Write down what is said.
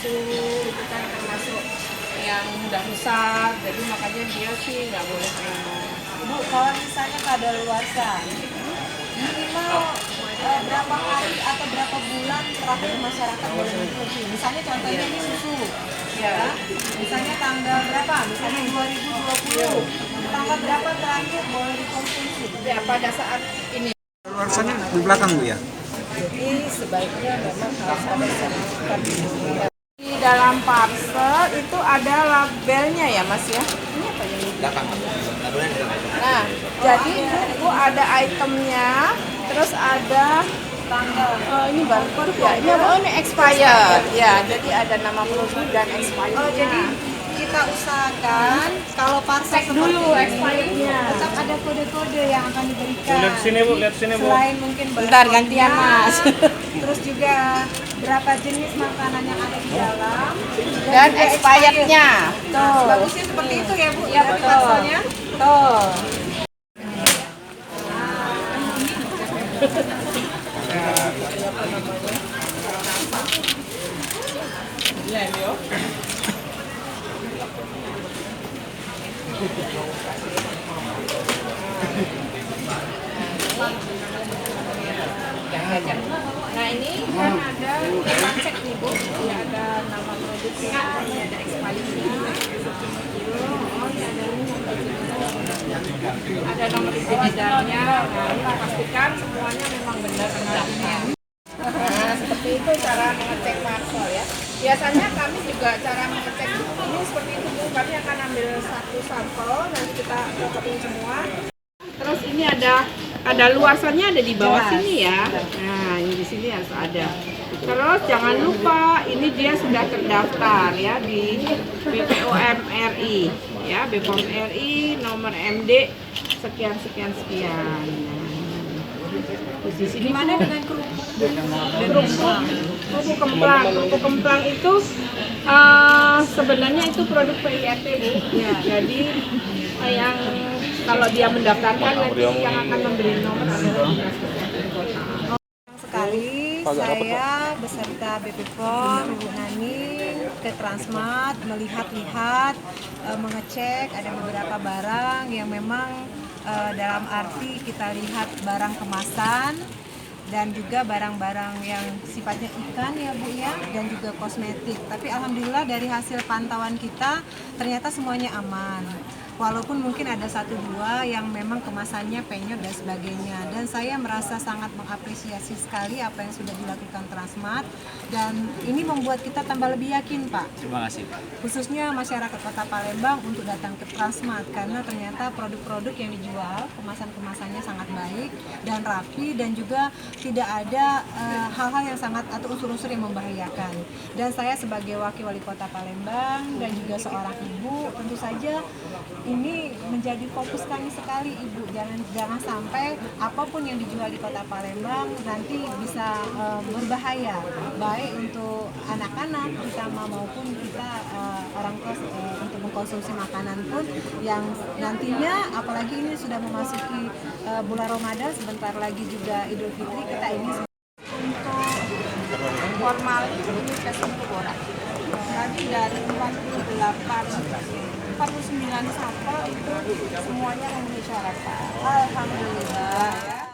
susu itu kan termasuk yang mudah rusak, jadi makanya dia sih nggak boleh minum. Bu, kalau misalnya kadaluarsa, minimal berapa hari atau berapa bulan terakhir masyarakat boleh mengkonsumsi? Misalnya contohnya ini susu, ya. Misalnya tanggal berapa? Misalnya 2020. Tanggal berapa terakhir boleh dikonsumsi? Ya pada saat ini. Luarsanya di belakang Bu ya? Jadi sebaiknya memang harus ada sertifikat. Di dalam parcel itu ada labelnya ya Mas ya? Ini apa ini? Belakang. Nah, jadi Bu ada itemnya, terus ada Tanggal. ini barcode ya, ini expired ya, jadi ada nama produk dan expired. Oh, jadi kita usahakan kalau parcel Cek dulu seperti ini, expirednya. tetap ada kode-kode yang akan diberikan. Lihat sini Bu, lihat sini Bu. Selain mungkin Bentar, barcode-nya, gantian, Mas. Terus juga berapa jenis makanan yang ada di dalam Dan juga expirednya. Tuh. Bagusnya seperti itu ya Bu, Iya, dari betul. parcelnya. Tuh. Nah ini kan ada kita cek nih Bu, ya ada nama produknya, ini ada expirednya. Ada nomor isi edarnya, nah ini pastikan semuanya memang benar terdaftar. Nah seperti itu cara mengecek parcel ya. Biasanya kami juga cara mengecek ini seperti itu Bu, kami akan ambil satu sampel, nanti kita cocokin semua. Terus ini ada luasannya ada di bawah sini ya. Nah, ini di sini harus ada. Terus jangan lupa ini dia sudah terdaftar ya di BPOM RI ya, BPOM RI nomor MD sekian sekian sekian. Nah, di sini Gimana dengan kerupuk kemplang. Kerupuk kemplang itu sebenarnya itu produk PIRT Bu. Ya, jadi yang kalau dia mendaftarkan nanti yang akan memberi nomor adalah Dinas Kesehatan Kota. sekali saya beserta BP POM, Ibu Nani ke Transmart melihat-lihat, mengecek ada beberapa barang yang memang dalam arti kita lihat barang kemasan dan juga barang-barang yang sifatnya ikan ya Bu ya, dan juga kosmetik. Tapi alhamdulillah dari hasil pantauan kita ternyata semuanya aman. Walaupun mungkin ada satu dua yang memang kemasannya penyok dan sebagainya. Dan saya merasa sangat mengapresiasi sekali apa yang sudah dilakukan Transmart. Dan ini membuat kita tambah lebih yakin Pak. Terima kasih Pak. Khususnya masyarakat Kota Palembang untuk datang ke Transmart. Karena ternyata produk-produk yang dijual, kemasan-kemasannya sangat baik dan rapi. Dan juga tidak ada hal-hal yang sangat atau unsur-unsur yang membahayakan. Dan saya sebagai wakil wali kota Palembang dan juga seorang ibu, tentu saja ini menjadi fokus kami sekali Ibu. Jangan sampai apapun yang dijual di Kota Palembang nanti bisa berbahaya, baik untuk anak-anak terutama maupun kita orang tua untuk mengkonsumsi makanan pun yang nantinya, apalagi ini sudah memasuki bulan Ramadan, sebentar lagi juga Idul Fitri, kita ini untuk formalin ini ke borak. Jadi dari 49 sampel itu semuanya memenuhi syarat Pak. Alhamdulillah ya.